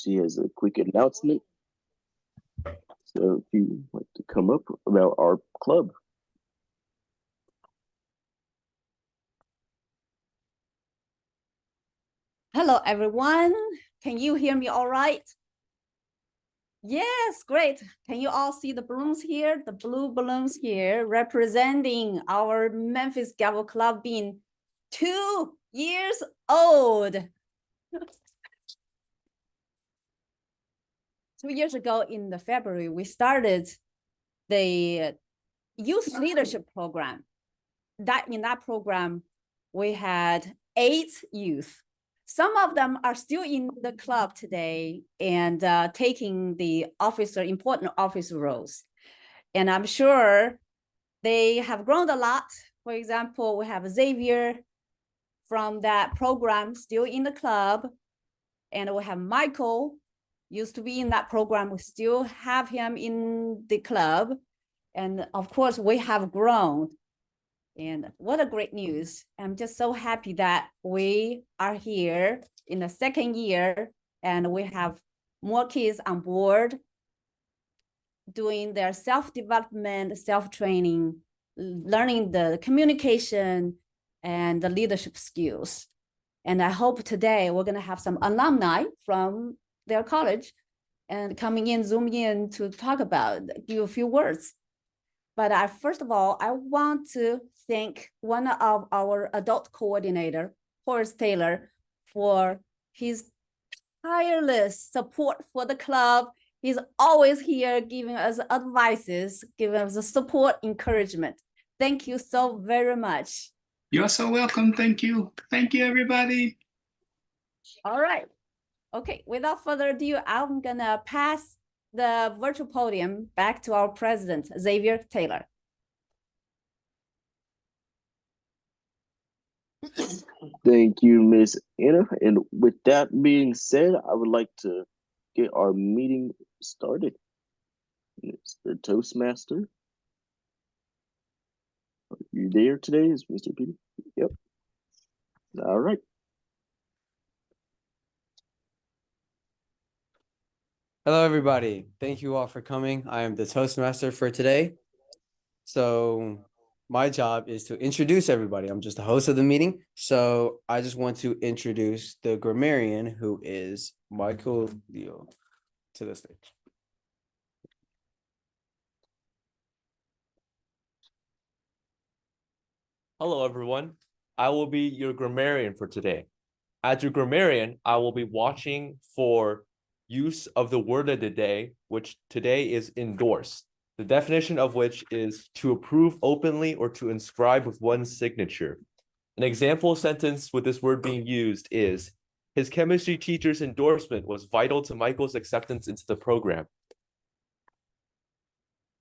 she has a quick announcement. So if you like to come up about our club. Hello, everyone. Can you hear me all right? Yes, great. Can you all see the balloons here? The blue balloons here representing our Memphis Gavel Club being 2 years old. 2 years ago in the February, we started the youth leadership program. In that program, we had 8 youth. Some of them are still in the club today and taking the important officer roles. And I'm sure they have grown a lot. For example, we have Xavier from that program still in the club. And we have Michael, used to be in that program. We still have him in the club. And of course, we have grown. And what a great news. I'm just so happy that we are here in the second year and we have more kids on board doing their self-development, self-training, learning the communication and the leadership skills. And I hope today we're gonna have some alumni from their college and coming in, zooming in to talk about, give a few words. But first of all, I want to thank one of our adult coordinator, Horace Taylor, for his tireless support for the club. He's always here giving us advices, giving us support, encouragement. Thank you so very much. You're so welcome. Thank you. Thank you, everybody. All right. Okay, without further ado, I'm gonna pass the virtual podium back to our president, Xavier Taylor. Thank you, Miss Anna. And with that being said, I would like to get our meeting started. Mr. Toastmaster. Are you there today? Is Mr. Peter? Yep. All right. Hello, everybody. Thank you all for coming. I am the Toastmaster for today. So my job is to introduce everybody. I'm just the host of the meeting. So I just want to introduce the grammarian, who is Michael Leo, to the stage. Hello, everyone. I will be your grammarian for today. As your grammarian, I will be watching for use of the word of the day, which today is endorse, the definition of which is to approve openly or to inscribe with one's signature. An example sentence with this word being used is, his chemistry teacher's endorsement was vital to Michael's acceptance into the program.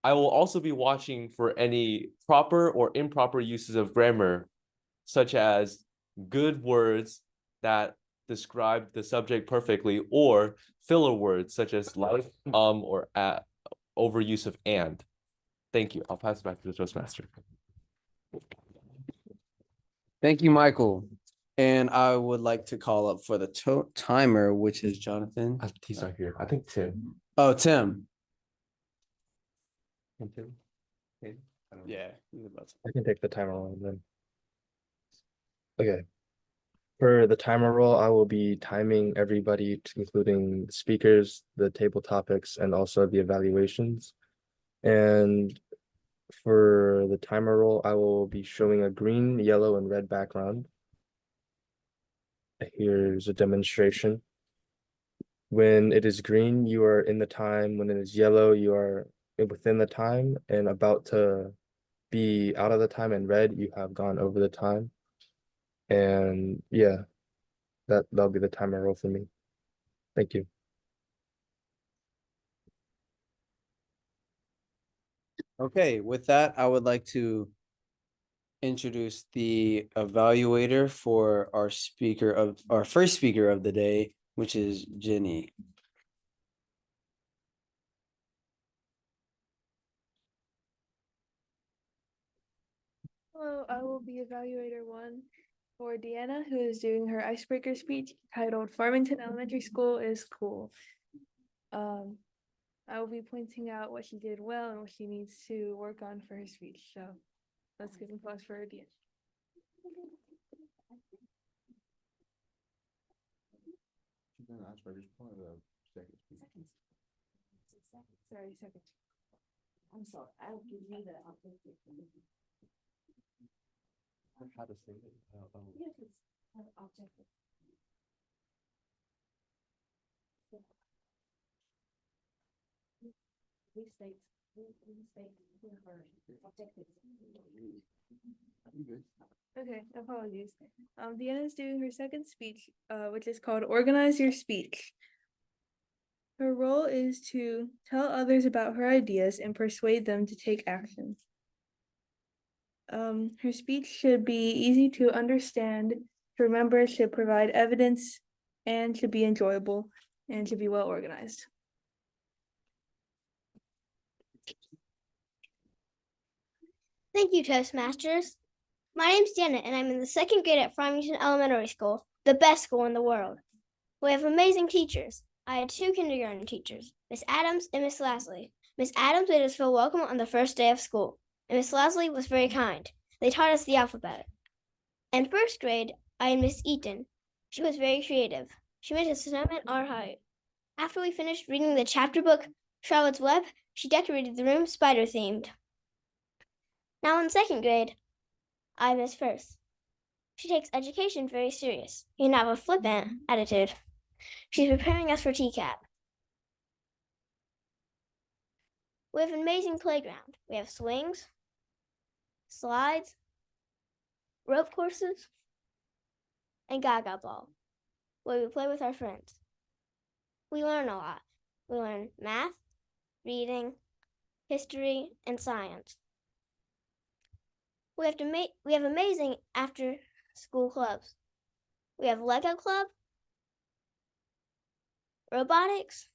I will also be watching for any proper or improper uses of grammar, such as good words that describe the subject perfectly, or filler words such as like, or at, overuse of and. Thank you. I'll pass it back to the Toastmaster. Thank you, Michael. And I would like to call up for the timer, which is Jonathan. He's not here. I think Tim. Oh, Tim. Tim? Yeah. I can take the timer on then. Okay. For the timer roll, I will be timing everybody, including speakers, the table topics, and also the evaluations. And for the timer roll, I will be showing a green, yellow, and red background. Here's a demonstration. When it is green, you are in the time. When it is yellow, you are within the time and about to be out of the time, and red, you have gone over the time. And yeah, that'll be the timer roll for me. Thank you. Okay, with that, I would like to introduce the evaluator for our first speaker of the day, which is Jenny. Hello, I will be evaluator 1. For Deanna, who is doing her icebreaker speech titled Farmington Elementary School is Cool. I will be pointing out what she did well and what she needs to work on for her speech. So let's give applause for Deanna. Sorry, second. I'm sorry, I'll give you the objective. How to say it? Yes, it's objective. Restate her objective. Okay, apologies. Deanna is doing her second speech, which is called Organize Your Speech. Her role is to tell others about her ideas and persuade them to take action. Her speech should be easy to understand, to remember, should provide evidence, and should be enjoyable, and should be well organized. Thank you, Toastmasters. My name's Janet, and I'm in the second grade at Farmington Elementary School, the best school in the world. We have amazing teachers. I had 2 kindergarten teachers, Miss Adams and Miss Lasley. Miss Adams made us feel welcome on the first day of school, and Miss Lasley was very kind. They taught us the alphabet. In first grade, I had Miss Eaton. She was very creative. She made a snowman our height. After we finished reading the chapter book, Charlotte's Web, she decorated the room spider-themed. Now in second grade, I Miss First. She takes education very serious. You can have a flippant attitude. She's preparing us for TCAT. We have an amazing playground. We have swings, slides, rope courses, and gaga ball, where we play with our friends. We learn a lot. We learn math, reading, history, and science. We have amazing after-school clubs. We have Lego Club, robotics,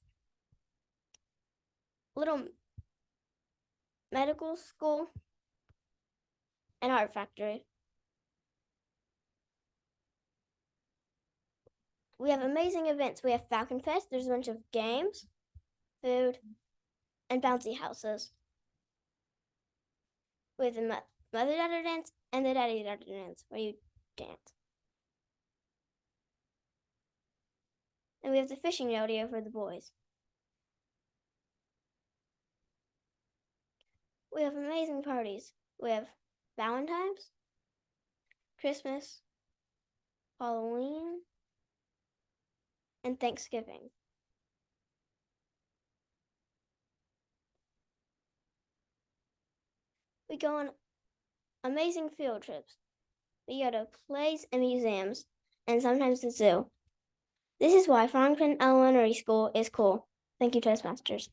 little medical school, and art factory. We have amazing events. We have Falcon Fest. There's a bunch of games, food, and bouncy houses. We have the mother-daughter dance and the daddy-daughter dance, where you dance. And we have the fishing rodeo for the boys. We have amazing parties. We have Valentine's, Christmas, Halloween, and Thanksgiving. We go on amazing field trips. We go to plays and museums, and sometimes the zoo. This is why Farmington Elementary School is cool. Thank you, Toastmasters.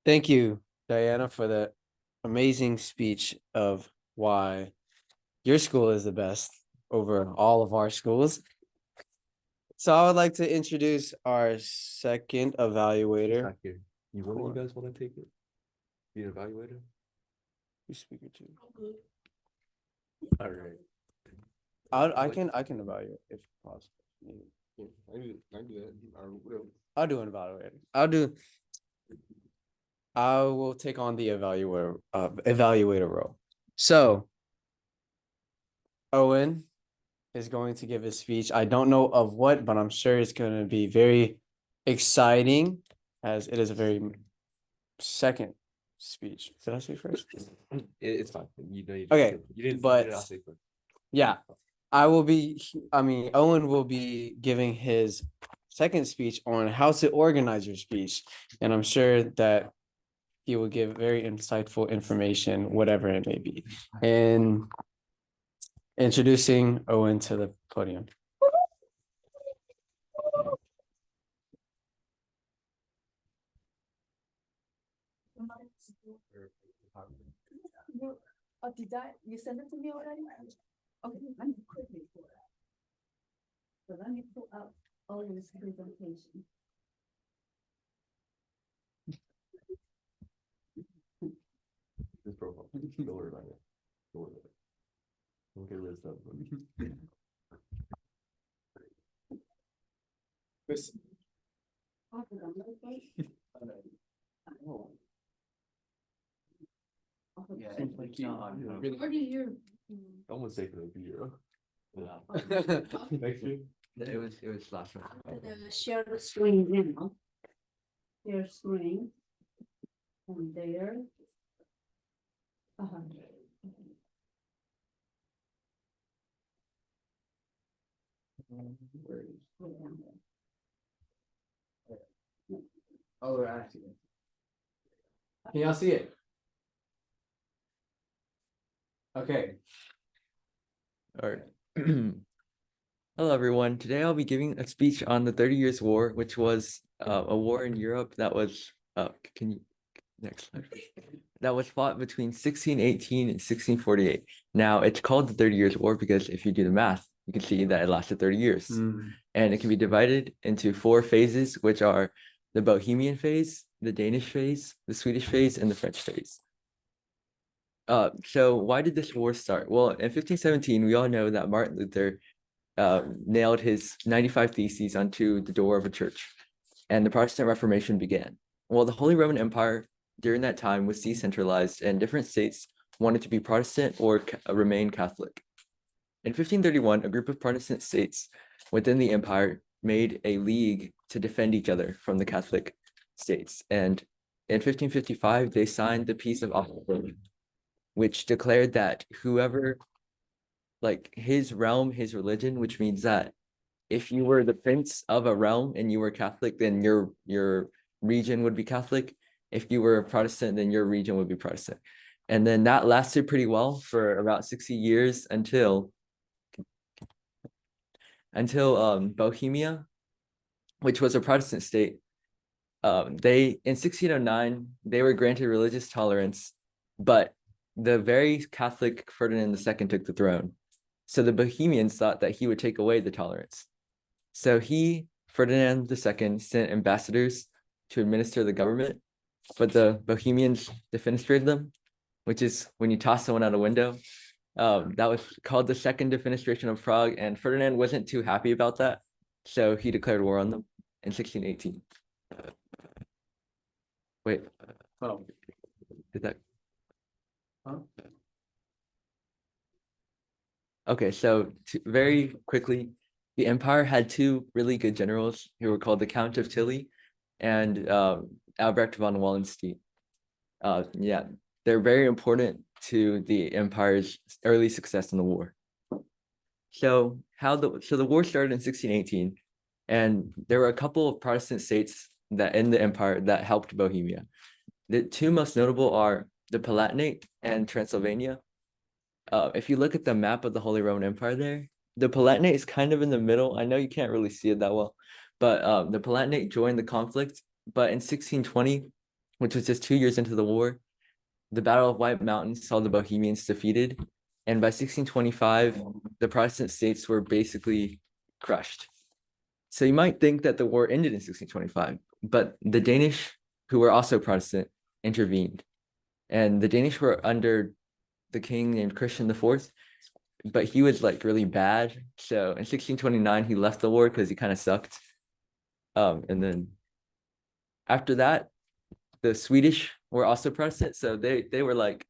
Thank you, Diana, for that amazing speech of why your school is the best over all of our schools. So I would like to introduce our second evaluator. Not here. One of you guys want to take it? Be an evaluator? Who's speaker two? All right. I can evaluate if possible. I do that. Or whatever. I'll do an evaluator. I will take on the evaluator role. So Owen is going to give a speech. I don't know of what, but I'm sure it's going to be very exciting, as it is a very second speech. Did I say first? It's fine. You know, Okay, you didn't but not say first. yeah, Owen will be giving his second speech on how to organize your speech. And I'm sure that he will give very insightful information, whatever it may be. And introducing Owen to the podium. Oh, you send it to me already? Okay, let me quickly pull it up. So let me pull up all this presentation. This profile. Don't worry about it. Don't worry about it. Don't get rid of stuff. Almost safe to be here. Next year. It was last one. Share the screen now. Share screen. And there. Oh, we're actually. Can y'all see it? Okay. All right. Hello, everyone. Today I'll be giving a speech on the 30 Years' War, which was a war in Europe that was, can you, next slide. That was fought between 1618 and 1648. Now, it's called the 30 Years' War because if you do the math, you can see that it lasted 30 years. And it can be divided into 4 phases, which are the Bohemian phase, the Danish phase, the Swedish phase, and the French phase. So why did this war start? Well, in 1517, we all know that Martin Luther nailed his 95 Theses onto the door of a church, and the Protestant Reformation began. Well, the Holy Roman Empire during that time was decentralized, and different states wanted to be Protestant or remain Catholic. In 1531, a group of Protestant states within the empire made a league to defend each other from the Catholic states, and in 1555, they signed the Peace of Ostend, which declared that whoever, like his realm, his religion, which means that if you were the prince of a realm and you were Catholic, then your region would be Catholic. If you were a Protestant, then your region would be Protestant. And then that lasted pretty well for about 60 years until Bohemia, which was a Protestant state. They in 1609 they were granted religious tolerance, but the very Catholic Ferdinand II took the throne. So the Bohemians thought that he would take away the tolerance. So Ferdinand II, sent ambassadors to administer the government, but the Bohemians defenestrated them, which is when you toss someone out a window. That was called the Second Defenestration of Prague, and Ferdinand wasn't too happy about that. So he declared war on them in 1618. Wait. Oh. Did that? Huh? Okay, so very quickly, the empire had 2 really good generals who were called the Count of Tilly and Albrecht von Wallenstein. Yeah, they're very important to the empire's early success in the war. So the war started in 1618, and there were a couple of Protestant states that in the empire that helped Bohemia. The 2 most notable are the Palatinate and Transylvania. If you look at the map of the Holy Roman Empire there, the Palatinate is kind of in the middle. I know you can't really see it that well, but the Palatinate joined the conflict. But in 1620, which was just 2 years into the war, the Battle of White Mountains saw the Bohemians defeated. And by 1625, the Protestant states were basically crushed. So you might think that the war ended in 1625, but the Danish, who were also Protestant, intervened. And the Danish were under the king named Christian IV, but he was like really bad. So in 1629, he left the war because he kind of sucked. And then after that, the Swedish were also Protestant. So they were like,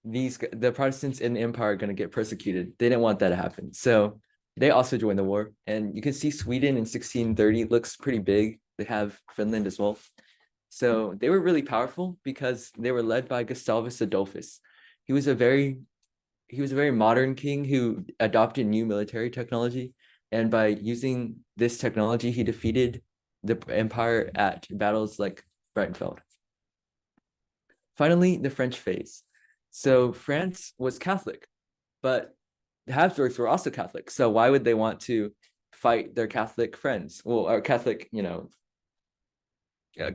the Protestants in the empire are going to get persecuted. They didn't want that to happen. So they also joined the war. And you can see Sweden in 1630 looks pretty big. They have Finland as well. So they were really powerful because they were led by Gustavus Adolphus. He was a very modern king who adopted new military technology. And by using this technology, he defeated the empire at battles like Breitenfeld. Finally, the French phase. So France was Catholic, but the Habsburgs were also Catholic. So why would they want to fight their Catholic friends? Well, or Catholic,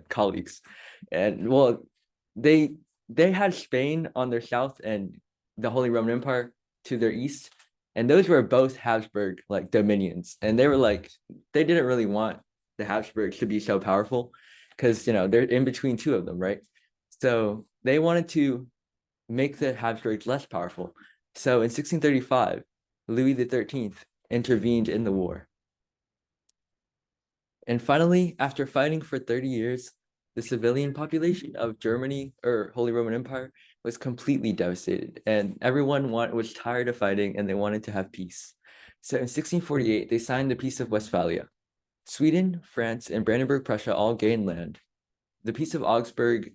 colleagues. And well, they had Spain on their south and the Holy Roman Empire to their east. And those were both Habsburg like dominions. And they were like, they didn't really want the Habsburgs to be so powerful because, they're in between two of them, right? So they wanted to make the Habsburgs less powerful. So in 1635, Louis XIII intervened in the war. And finally, after fighting for 30 years, the civilian population of Germany or Holy Roman Empire was completely devastated, and everyone was tired of fighting and they wanted to have peace. So in 1648, they signed the Peace of Westphalia. Sweden, France, and Brandenburg, Prussia all gained land. The Peace of Augsburg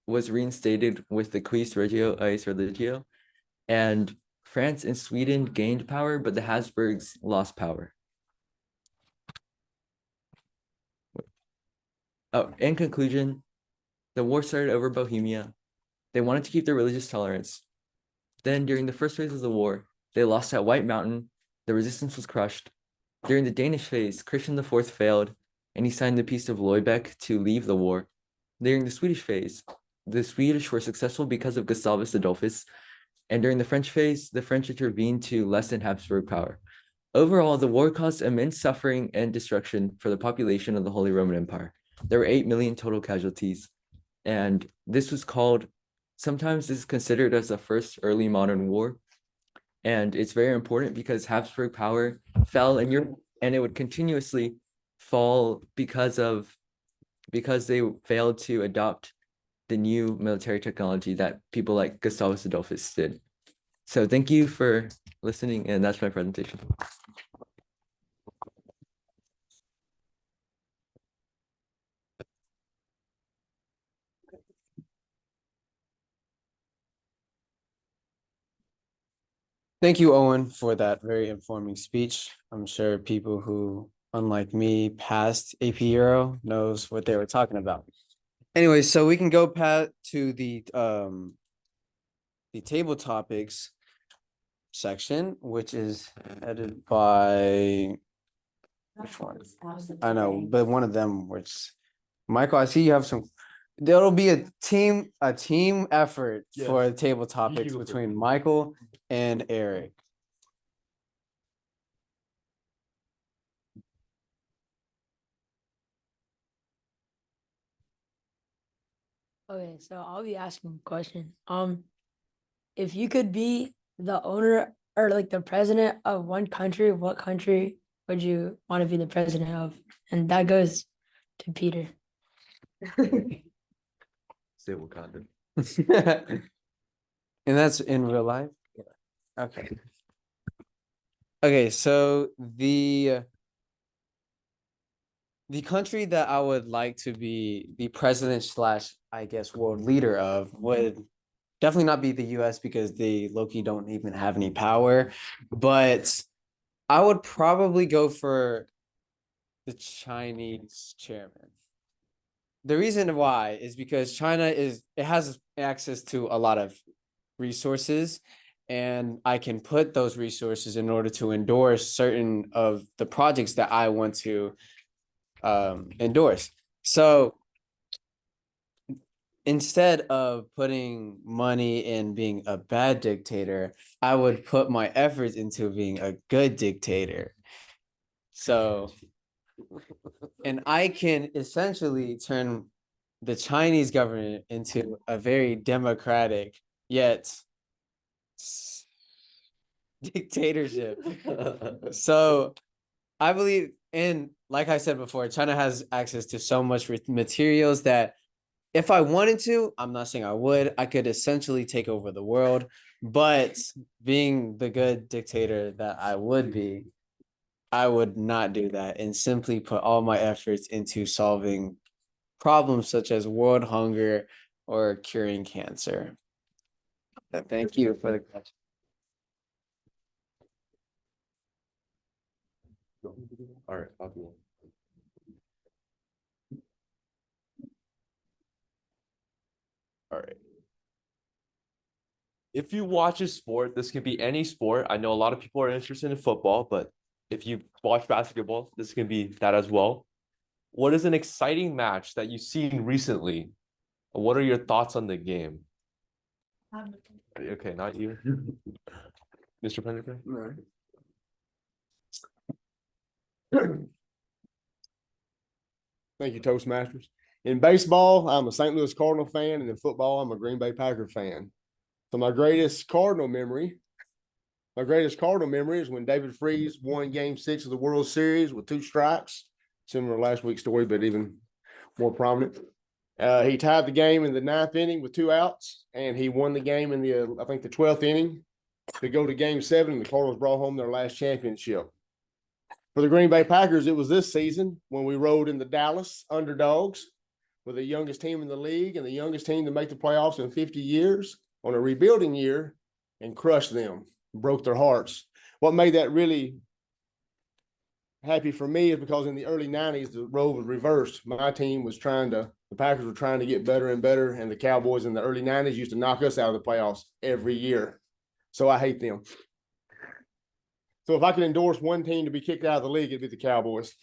was reinstated with the Quis Regio Ais Religio, and France and Sweden gained power, but the Habsburgs lost power. Oh, in conclusion, the war started over Bohemia. They wanted to keep their religious tolerance. Then, during the first phase of the war, they lost at White Mountain. The resistance was crushed. During the Danish phase, Christian IV failed, and he signed the Peace of Lubeck to leave the war. During the Swedish phase, the Swedish were successful because of Gustavus Adolphus, and during the French phase, the French intervened to lessen Habsburg power. Overall, the war caused immense suffering and destruction for the population of the Holy Roman Empire. There were 8 million total casualties, and this was called, sometimes this is considered as the first early modern war, and it's very important because Habsburg power fell in Europe, and it would continuously fall because they failed to adopt the new military technology that people like Gustavus Adolphus did. So thank you for listening, and that's my presentation. Thank you, Owen, for that very informing speech. I'm sure people who, unlike me, passed AP Euro knows what they were talking about. Anyway, so we can go past to the table topics section, which is headed by which one? I know, but one of them, which Michael, I see you have some. There'll be a team effort for the table topics between Michael and Eric. Okay, so I'll be asking a question. If you could be the owner or like the president of one country, what country would you want to be the president of? And that goes to Peter. Say Wakanda. And that's in real life? Okay. Okay, so the country that I would like to be the president slash, I guess, world leader of would definitely not be the US because they low-key don't even have any power, but I would probably go for the Chinese chairman. The reason why is because China has access to a lot of resources, and I can put those resources in order to endorse certain of the projects that I want to endorse. So instead of putting money in being a bad dictator, I would put my efforts into being a good dictator. So, and I can essentially turn the Chinese government into a very democratic yet dictatorship. So I believe, and like I said before, China has access to so much materials that if I wanted to, I'm not saying I would, I could essentially take over the world. But being the good dictator that I would be, I would not do that and simply put all my efforts into solving problems such as world hunger or curing cancer. Thank you for the question. All right, I'll do All right. If you watch a sport, this can be any sport. I know a lot of people are interested in football, but if you watch basketball, this can be that as well. What is an exciting match that you've seen recently? What are your thoughts on the game? Okay, not you. Mr. Pendergrass? Thank you, Toastmasters. In baseball, I'm a St. Louis Cardinal fan, and in football, I'm a Green Bay Packer fan. So my greatest Cardinal memory is when David Freese won Game 6 of the World Series with 2 strikes. Similar to last week's story, but even more prominent. He tied the game in the 9th inning with 2 outs, and he won the game in the 12th inning to go to Game 7, and the Cardinals brought home their last championship. For the Green Bay Packers, it was this season when we rode in the Dallas underdogs with the youngest team in the league and the youngest team to make the playoffs in 50 years on a rebuilding year, and crushed them, broke their hearts. What made that really happy for me is because in the early 90s, the role was reversed. The Packers were trying to get better and better, and the Cowboys in the early 90s used to knock us out of the playoffs every year. So I hate them. So if I could endorse one team to be kicked out of the league, it'd be the Cowboys.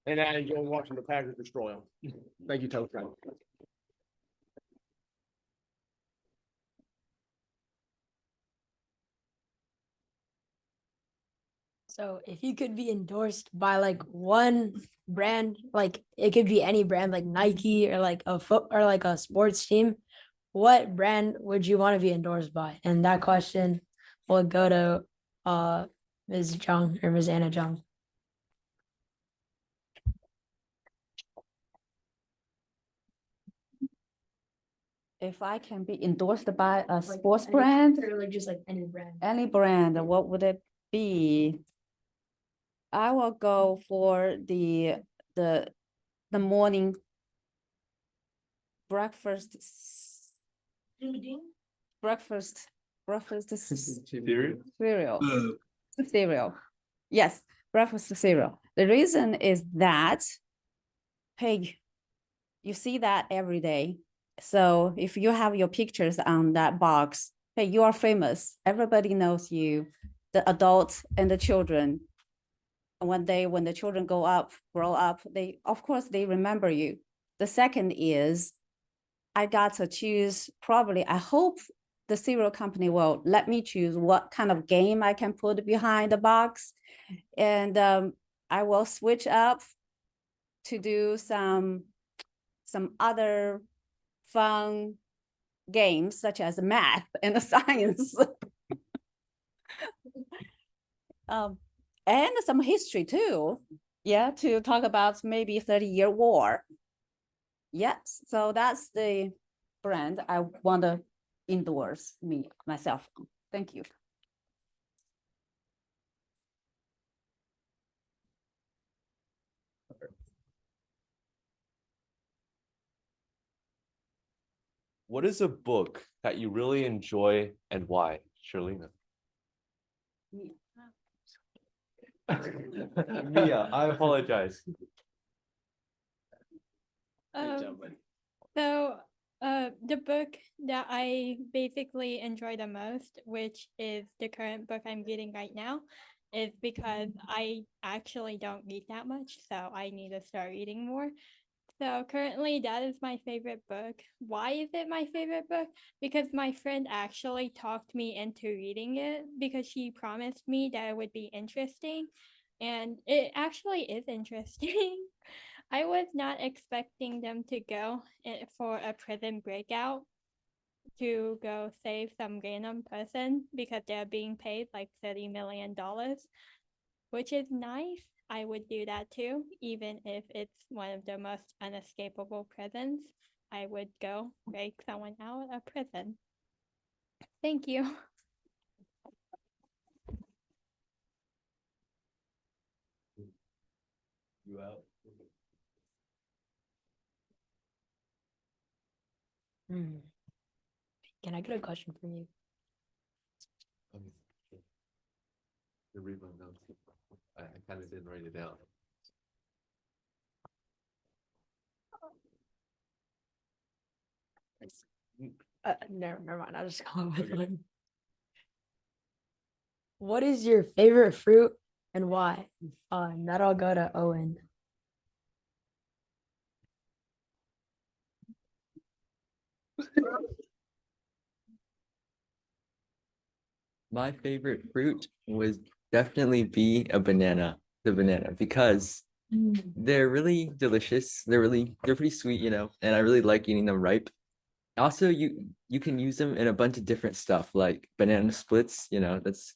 And I enjoy watching the Packers destroy them. Thank you, Toast. So if you could be endorsed by like one brand, like it could be any brand, like Nike or like a sports team, what brand would you want to be endorsed by? And that question will go to Ms. Jung or Ms. Anna Jung. If I can be endorsed by a sports brand, Or like just like any brand. any brand, what would it be? I will go for the morning breakfast cereal. Cereal. Yes, breakfast cereal. The reason is that, hey, you see that every day. So if you have your pictures on that box, hey, you are famous. Everybody knows you, the adults and the children. And when the children grow up, of course they remember you. The second is, I got to choose, I hope the cereal company will let me choose what kind of game I can put behind the box. And I will switch up to do some other fun games such as math and science. And some history too. Yeah, to talk about maybe 30-year war. Yes, so that's the brand I want to endorse myself. Thank you. What is a book that you really enjoy and why, Shirlena? Mia, I apologize. So the book that I basically enjoy the most, which is the current book I'm reading right now, is because I actually don't read that much, so I need to start reading more. So currently that is my favorite book. Why is it my favorite book? Because my friend actually talked me into reading it because she promised me that it would be interesting. And it actually is interesting. I was not expecting them to go for a prison breakout to go save some random person because they're being paid like $30 million, which is nice. I would do that too, even if it's one of the most unescapable prisons. I would go break someone out of prison. Thank you. You out? Can I get a question from you? To read my notes. I kind of didn't write it down. Never mind. I'll just go with one. What is your favorite fruit and why? And that'll go to Owen. My favorite fruit would definitely be the banana, because they're really delicious. They're pretty sweet, and I really like eating them ripe. Also, you can use them in a bunch of different stuff like banana splits, that's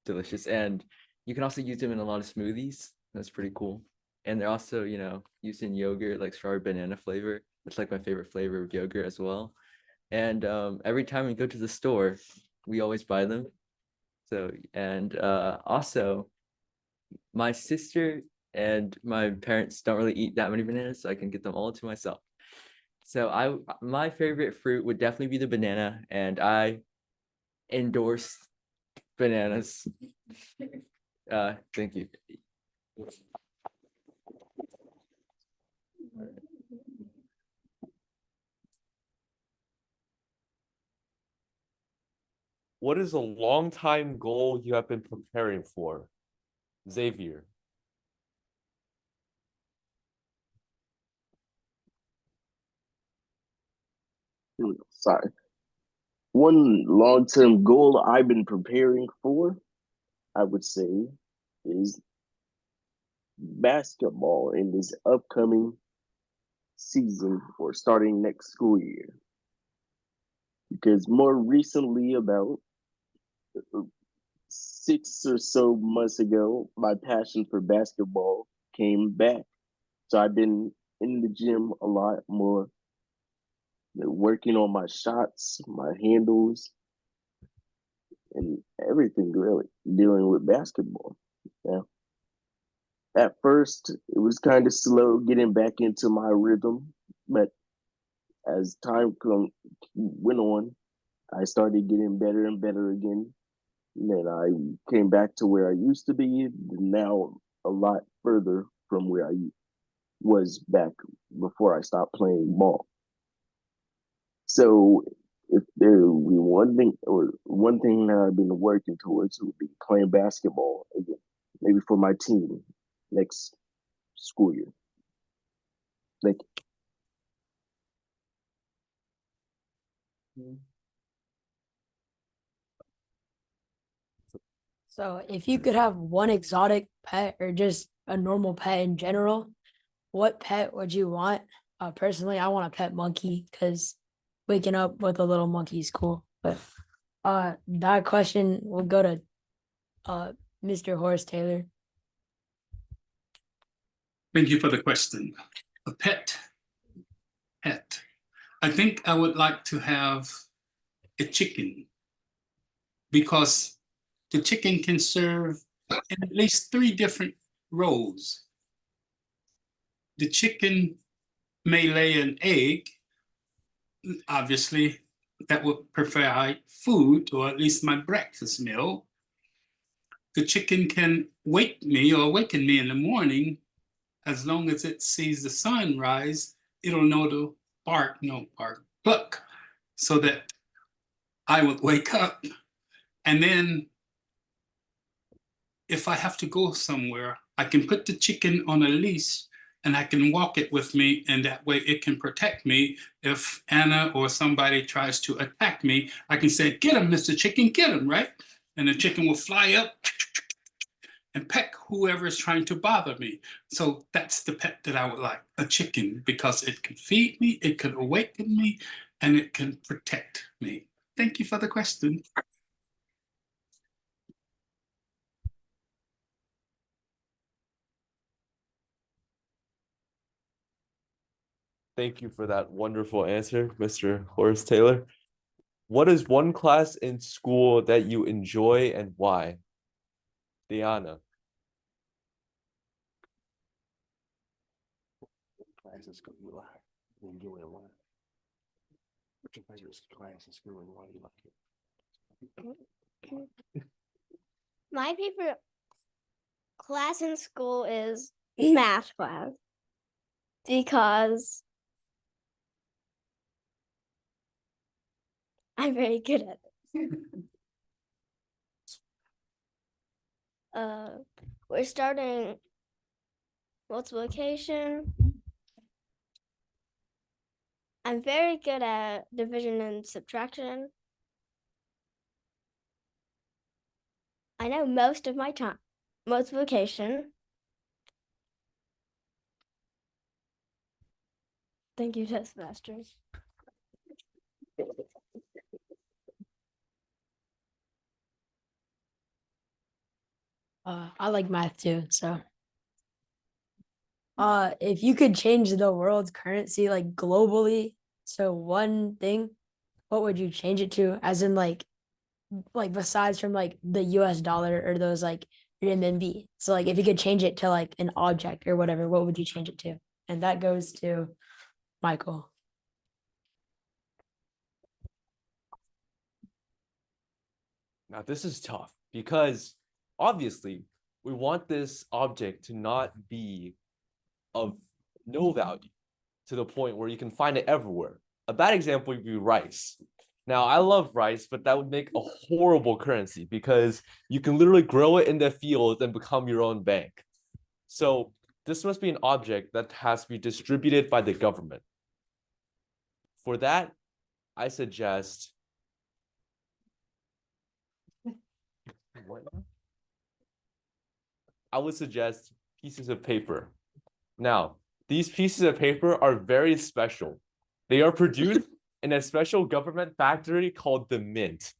delicious. And you can also use them in a lot of smoothies. That's pretty cool. And they're also, used in yogurt, like strawberry banana flavor. That's like my favorite flavor of yogurt as well. And every time we go to the store, we always buy them. So, and also my sister and my parents don't really eat that many bananas, so I can get them all to myself. So my favorite fruit would definitely be the banana, and I endorse bananas. Thank you. What is a long time goal you have been preparing for? Xavier. Sorry. One long-term goal I've been preparing for, I would say, is basketball in this upcoming season or starting next school year. Because more recently, about 6 or so months ago, my passion for basketball came back. So I've been in the gym a lot more, working on my shots, my handles, and everything really dealing with basketball. Yeah. At first, it was kind of slow getting back into my rhythm, but as went on, I started getting better and better again. And then I came back to where I used to be, now a lot further from where I was back before I stopped playing ball. So if there would be one thing that I've been working towards would be playing basketball again, maybe for my team next school year. Thank you. So if you could have one exotic pet or just a normal pet in general, what pet would you want? Personally, I want a pet monkey because waking up with a little monkey is cool. But that question will go to Mr. Horace Taylor. Thank you for the question. A pet. I think I would like to have a chicken because the chicken can serve in at least 3 different roles. The chicken may lay an egg, obviously, that would provide food, or at least my breakfast meal. The chicken can wake me or awaken me in the morning. As long as it sees the sun rise, it'll know to cluck, so that I would wake up. And then if I have to go somewhere, I can put the chicken on a leash and I can walk it with me, and that way it can protect me. If Anna or somebody tries to attack me, I can say, "Get him, Mr. Chicken, get him," right? And the chicken will fly up and peck whoever is trying to bother me. So that's the pet that I would like, a chicken, because it can feed me, it can awaken me, and it can protect me. Thank you for the question. Thank you for that wonderful answer, Mr. Horace Taylor. What is one class in school that you enjoy and why? Diana. Class in school you like, enjoy it. What's your favorite class in school and why do you like it? My favorite class in school is math class because I'm very good at it. We're starting multiplication. I'm very good at division and subtraction. I know most of my time. Multiplication. Thank you, test masters. I like math too, so if you could change the world's currency like globally, so one thing, what would you change it to? As in like besides from like the US dollar or those like renminbi. So like if you could change it to like an object or whatever, what would you change it to? And that goes to Michael. Now, this is tough because obviously we want this object to not be of no value to the point where you can find it everywhere. A bad example would be rice. Now, I love rice, but that would make a horrible currency because you can literally grow it in the field and become your own bank. So this must be an object that has to be distributed by the government. For that, I suggest what? I would suggest pieces of paper. Now, these pieces of paper are very special. They are produced in a special government factory called the Mint.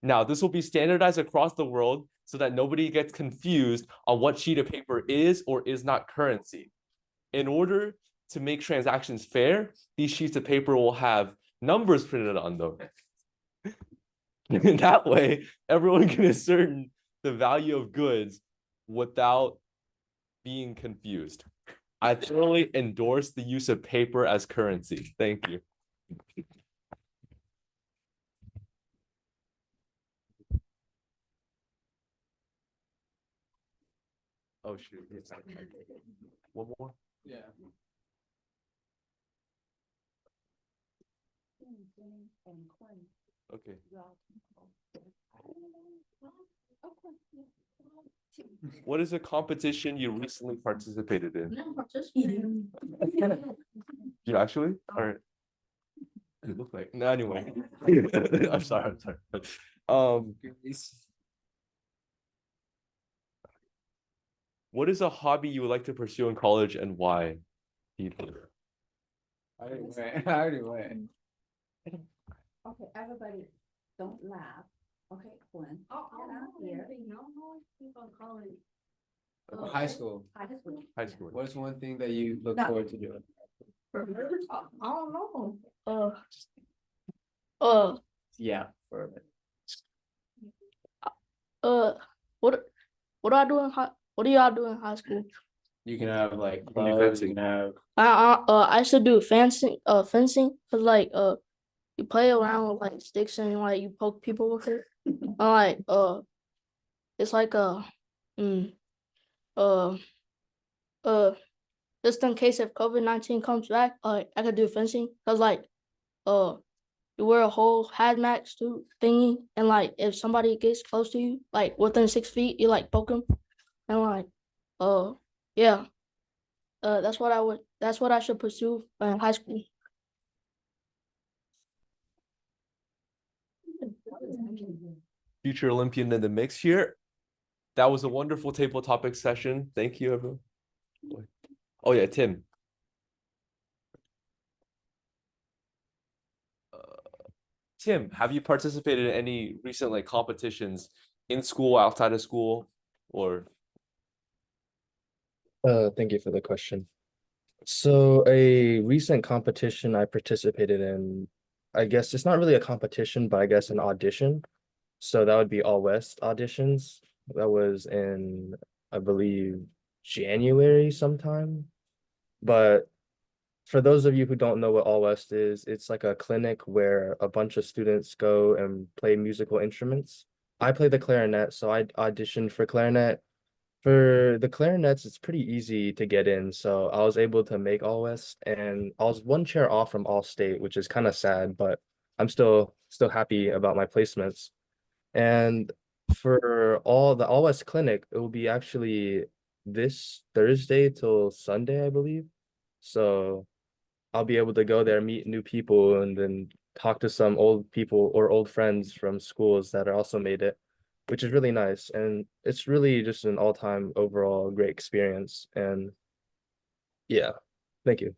Now, this will be standardized across the world so that nobody gets confused on what sheet of paper is or is not currency. In order to make transactions fair, these sheets of paper will have numbers printed on them. That way, everyone can ascertain the value of goods without being confused. I thoroughly endorse the use of paper as currency. Thank you. Oh, shoot. One more? Yeah. Okay. What is a competition you recently participated in? You actually? All right. You look like no, anyway. I'm sorry. What is a hobby you would like to pursue in college and why? Peter? I already went. I already went. Okay, everybody, don't laugh. Okay, Gwen. Here. High school. High school. What's one thing that you look No. forward to doing? I don't know. Yeah. For a minute. What do I do in high? What do y'all do in high school? You can have like can do clubs, fencing. you can have I used to do fencing, cause like you play around with like sticks and like you poke people with it. And like it's like mm, uh just in case if COVID-19 comes back, I could do fencing, cause like you wear a whole hazmat suit thingy, and like if somebody gets close to you, like within 6 feet, you like poke them, and like yeah, that's what I should pursue in high school. Future Olympian in the mix here. That was a wonderful table topic session. Thank you, everyone. Oh yeah, Tim. Tim, have you participated in any recent like competitions in school, outside of school, or? Thank you for the question. So a recent competition I participated in, I guess it's not really a competition, but I guess an audition. So that would be All West auditions. That was in, I believe, January sometime. But for those of you who don't know what All West is, it's like a clinic where a bunch of students go and play musical instruments. I play the clarinet, so I auditioned for clarinet. For the clarinets, it's pretty easy to get in, so I was able to make All West, and I was one chair off from All State, which is kind of sad, but I'm still happy about my placements. And for all the All West Clinic, it will be actually this Thursday till Sunday, I believe. So I'll be able to go there, meet new people, and then talk to some old people or old friends from schools that are also made it. which is really nice. And it's really just an all-time overall great experience. And yeah, thank you.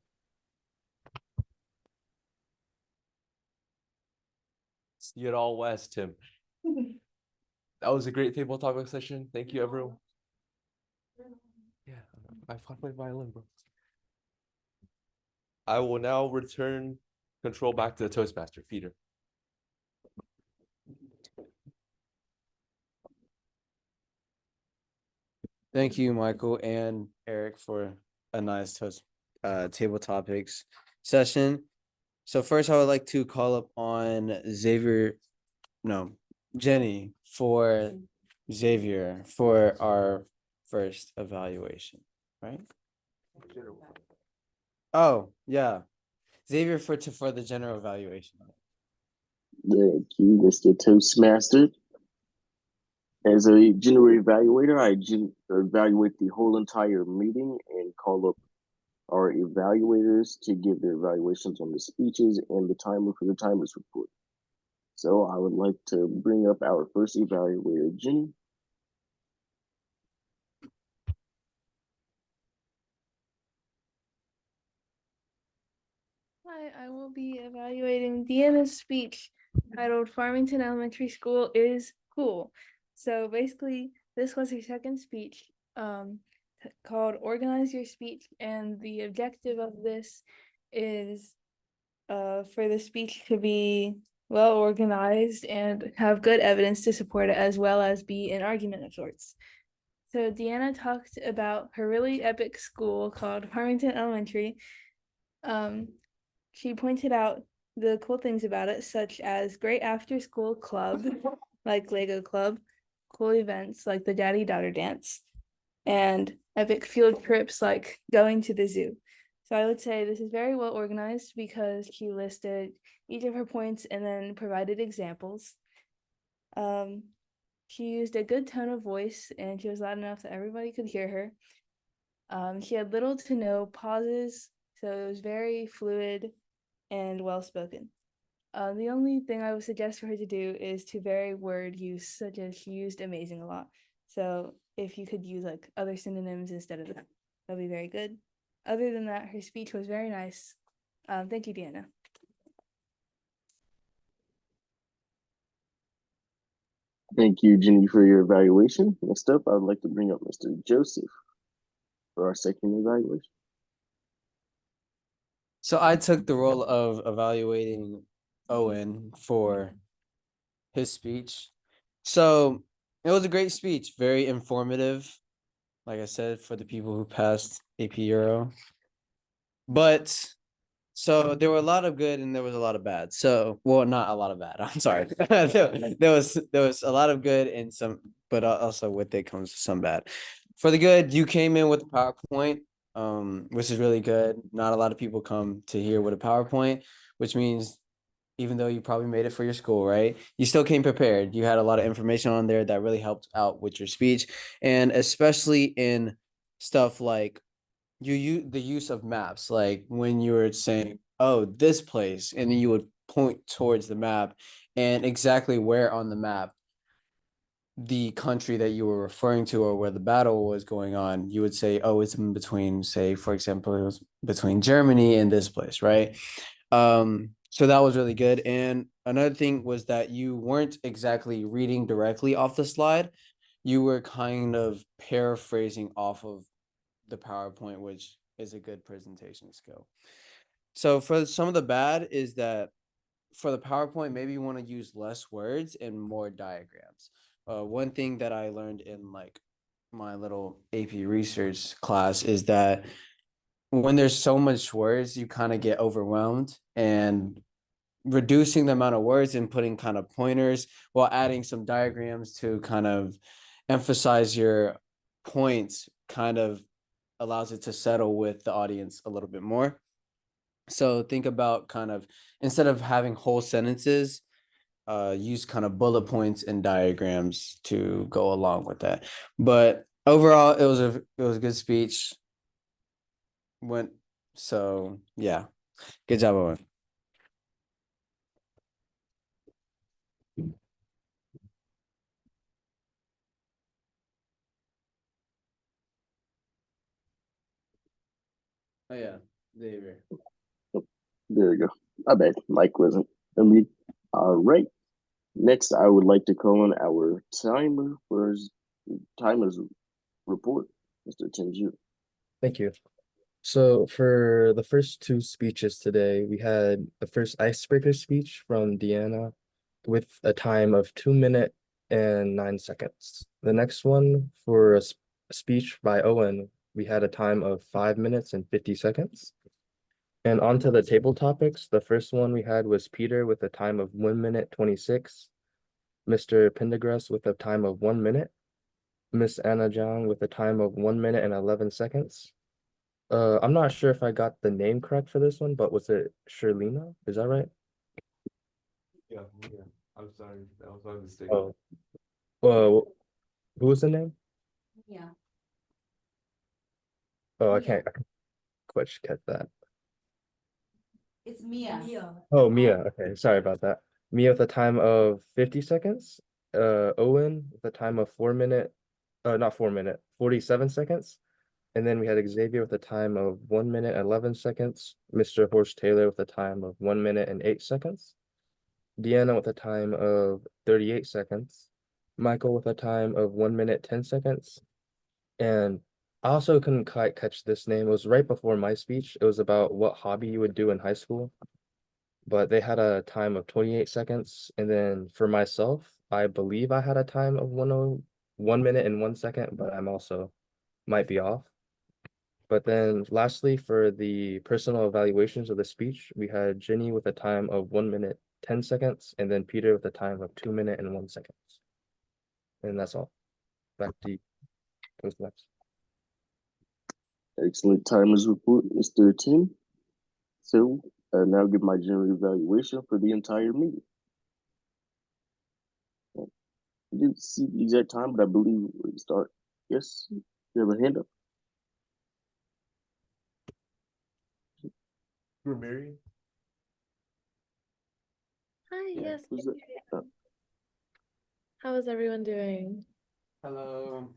See it all west, Tim. That was a great table topic session. Thank you, everyone. Yeah, I found my violin, bro. I will now return control back to the Toastmaster, Peter. Thank you, Michael and Eric, for a nice table topics session. So first, I would like to call up on Jenny for Xavier for our first evaluation, right? Oh, yeah. Xavier for the general evaluation. Thank you, Mr. Toastmaster. As a general evaluator, I evaluate the whole entire meeting and call up our evaluators to give their evaluations on the speeches and the timer for the timers report. So I would like to bring up our first evaluator, Jenny. Hi, I will be evaluating Deanna's speech titled Farmington Elementary School is Cool. So basically, this was her second speech called Organize Your Speech. And the objective of this is for the speech to be well organized and have good evidence to support it, as well as be an argument of sorts. So Deanna talked about her really epic school called Farmington Elementary. She pointed out the cool things about it, such as great after-school club, like Lego Club, cool events like the Daddy-Daughter Dance, and epic field trips like going to the zoo. So I would say this is very well organized because she listed each of her points and then provided examples. She used a good tone of voice and she was loud enough that everybody could hear her. She had little to no pauses, so it was very fluid and well spoken. The only thing I would suggest for her to do is to vary word use, such as she used amazing a lot. So if you could use like other synonyms instead of that, that'd be very good. Other than that, her speech was very nice. Thank you, Deanna. Thank you, Jenny, for your evaluation. Next up, I would like to bring up Mr. Joseph for our second evaluation. So I took the role of evaluating Owen for his speech. So it was a great speech, very informative, like I said, for the people who passed AP Euro. But so there were a lot of good and there was a lot of bad. So, well, not a lot of bad. I'm sorry. there was a lot of good and some, but also with it comes some bad. For the good, you came in with a PowerPoint, which is really good. Not a lot of people come to hear with a PowerPoint, which means even though you probably made it for your school, right? You still came prepared. You had a lot of information on there that really helped out with your speech, and especially in stuff like the use of maps, like when you were saying, oh, this place, and then you would point towards the map and exactly where on the map the country that you were referring to or where the battle was going on, you would say, oh, it's in between, say, for example, it was between Germany and this place, right? So that was really good. And another thing was that you weren't exactly reading directly off the slide. You were kind of paraphrasing off of the PowerPoint, which is a good presentation skill. So for some of the bad is that for the PowerPoint, maybe you want to use less words and more diagrams. One thing that I learned in like my little AP research class is that when there's so much words, you kind of get overwhelmed, and reducing the amount of words and putting kind of pointers while adding some diagrams to kind of emphasize your points kind of allows it to settle with the audience a little bit more. So think about kind of instead of having whole sentences, use kind of bullet points and diagrams to go along with that. But overall, it was a good speech. Yeah, good job, Owen. Oh yeah, Xavier. There you go. My bad. Mike wasn't. I mean, all right. Next, I would like to call on our timer for his timer's report, Mr. Tenju. Thank you. So for the first two speeches today, we had the first icebreaker speech from Deanna with a time of 2 minutes and 9 seconds. The next one for a speech by Owen, we had a time of 5 minutes and 50 seconds. And on to the table topics. The first one we had was Peter with a time of 1 minute 26, Mr. Pendergrass with a time of 1 minute, Miss Anna Jang with a time of 1 minute and 11 seconds. I'm not sure if I got the name correct for this one, but was it Shirlena? Is that right? Yeah. I'm sorry. That was my mistake. Oh, who was the name? Yeah. Oh, I Mia. can't quite catch that. It's Mia. Oh, Mia. Okay, sorry about that. Mia with a time of 50 seconds. Owen with a time of 4 minute, not 4 minute, 47 seconds. And then we had Xavier with a time of 1 minute, 11 seconds. Mr. Horst Taylor with a time of 1 minute and 8 seconds. Deanna with a time of 38 seconds. Michael with a time of 1 minute, 10 seconds. And I also couldn't quite catch this name. It was right before my speech. It was about what hobby you would do in high school. But they had a time of 28 seconds. And then for myself, I believe I had a time of 1 minute and 1 second, but I'm also might be off. But then lastly, for the personal evaluations of the speech, we had Jenny with a time of 1 minute, 10 seconds, and then Peter with a time of 2 minutes and 1 second. And that's all. Back to you. Who's next? Excellent timer's report, Mr. Tim. So, now give my general evaluation for the entire meeting. I didn't see the exact time, but I believe we start. Yes, you have a hand up. Grammarian. Hi, Yeah, yes. who's that? How is everyone doing? Hello.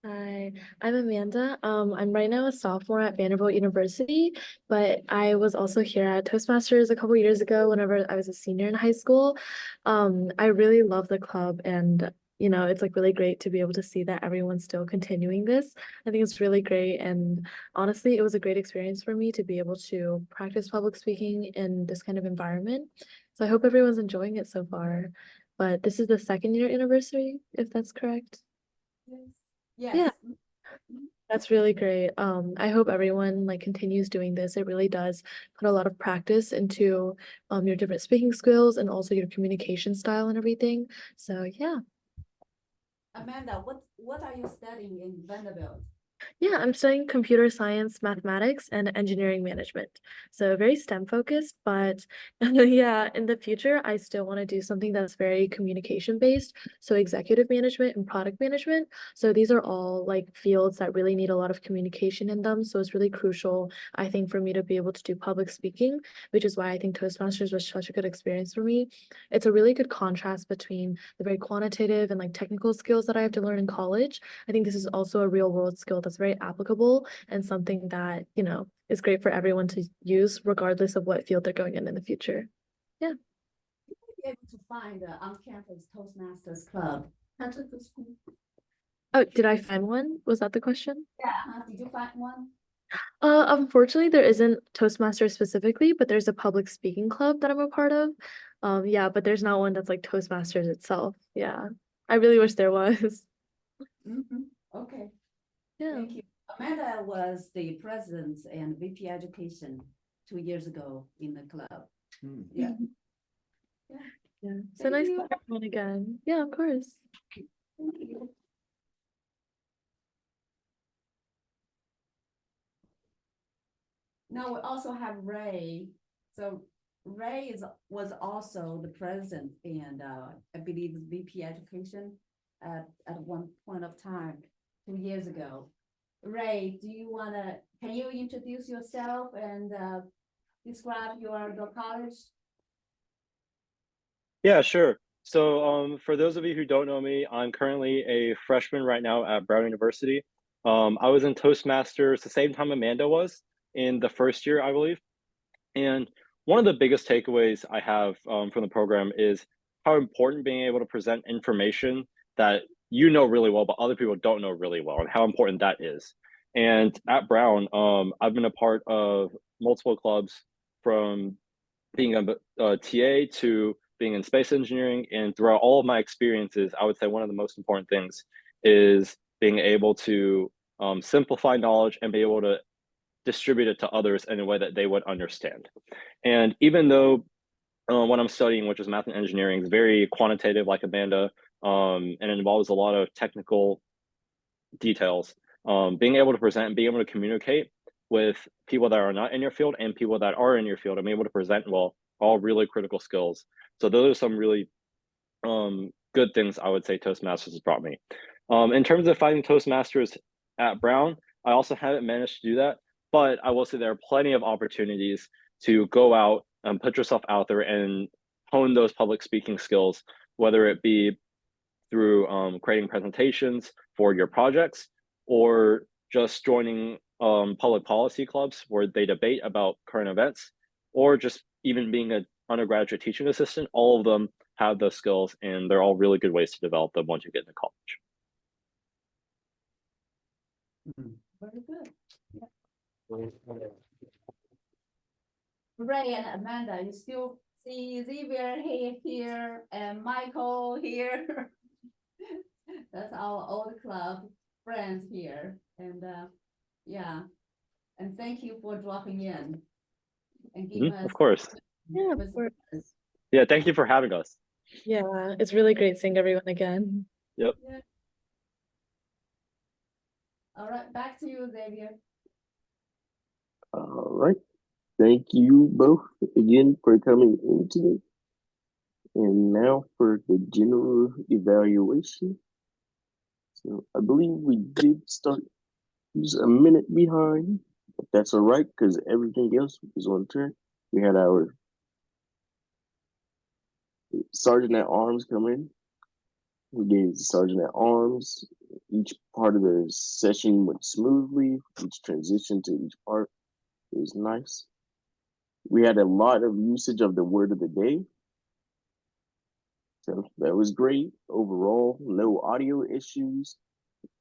Hi, I'm Amanda. I'm right now a sophomore at Vanderbilt University, but I was also here at Toastmasters a couple years ago whenever I was a senior in high school. I really love the club and it's like really great to be able to see that everyone's still continuing this. I think it's really great and honestly, it was a great experience for me to be able to practice public speaking in this kind of environment. So I hope everyone's enjoying it so far. But this is the second year anniversary, if that's correct. Yes. Yeah. That's really great. I hope everyone like continues doing this. It really does put a lot of practice into your different speaking skills and also your communication style and everything. So yeah. Amanda, what are you studying in Vanderbilt? Yeah, I'm studying computer science, mathematics, and engineering management. So very STEM focused, but yeah, in the future, I still want to do something that's very communication based. So executive management and product management. So these are all like fields that really need a lot of communication in them. So it's really crucial, I think, for me to be able to do public speaking, which is why I think Toastmasters was such a good experience for me. It's a really good contrast between the very quantitative and like technical skills that I have to learn in college. I think this is also a real world skill that's very applicable and something that, is great for everyone to use regardless of what field they're going in the future. Yeah. You might be able to find an on-campus Toastmasters club. Oh, did I find one? Was that the question? Yeah, did you find one? Unfortunately, there isn't Toastmasters specifically, but there's a public speaking club that I'm a part of. Yeah, but there's not one that's like Toastmasters itself. Yeah. I really wish there was. Okay. Yeah. Thank you. Amanda was the president and VP education 2 years ago in the club. Yeah. Yeah. So Thank nice you. to have one again. Yeah, of course. Thank you. Now we also have Ray. So Ray was also the president and I believe VP education at one point of time 2 years ago. Ray, can you introduce yourself and describe your college? Yeah, sure. So for those of you who don't know me, I'm currently a freshman right now at Brown University. I was in Toastmasters the same time Amanda was. in the first year, I believe. And one of the biggest takeaways I have from the program is how important being able to present information that you know really well, but other people don't know really well, and how important that is. And at Brown, I've been a part of multiple clubs, from being a TA to being in space engineering. And throughout all of my experiences, I would say one of the most important things is being able to simplify knowledge and be able to distribute it to others in a way that they would understand. And even though what I'm studying, which is math and engineering, is very quantitative, like Amanda, and it involves a lot of technical details, being able to present and being able to communicate with people that are not in your field and people that are in your field and being able to present well, all really critical skills. So those are some really good things I would say Toastmasters has brought me. In terms of finding Toastmasters at Brown, I also haven't managed to do that, but I will say there are plenty of opportunities to go out and put yourself out there and hone those public speaking skills, whether it be through creating presentations for your projects, or just joining public policy clubs where they debate about current events, or just even being an undergraduate teaching assistant. All of them have those skills, and they're all really good ways to develop them once you get into college. Very good. Yeah. Ray and Amanda, you still see Xavier here and Michael here. That's our old club friends here. And yeah, and thank you for dropping in and giving us. Of course. Yeah, of course. Yeah, thank you for having us. Yeah, it's really great seeing everyone again. Yep. Yeah. All right, back to you, Xavier. All right. Thank you both again for coming in today. And now for the general evaluation. So I believe we did start just a minute behind, but that's all right because everything else was on track. We had our sergeant at arms come in. We gave the sergeant at arms. Each part of the session went smoothly. Each transition to each part was nice. We had a lot of usage of the word of the day. So that was great. Overall, no audio issues.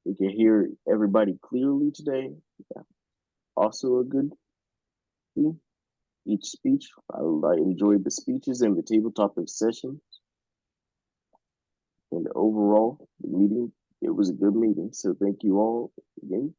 We can hear everybody clearly today. Yeah. Also a good thing. Each speech, I enjoyed the speeches and the table topic sessions. And overall, the meeting, it was a good meeting. So thank you all again.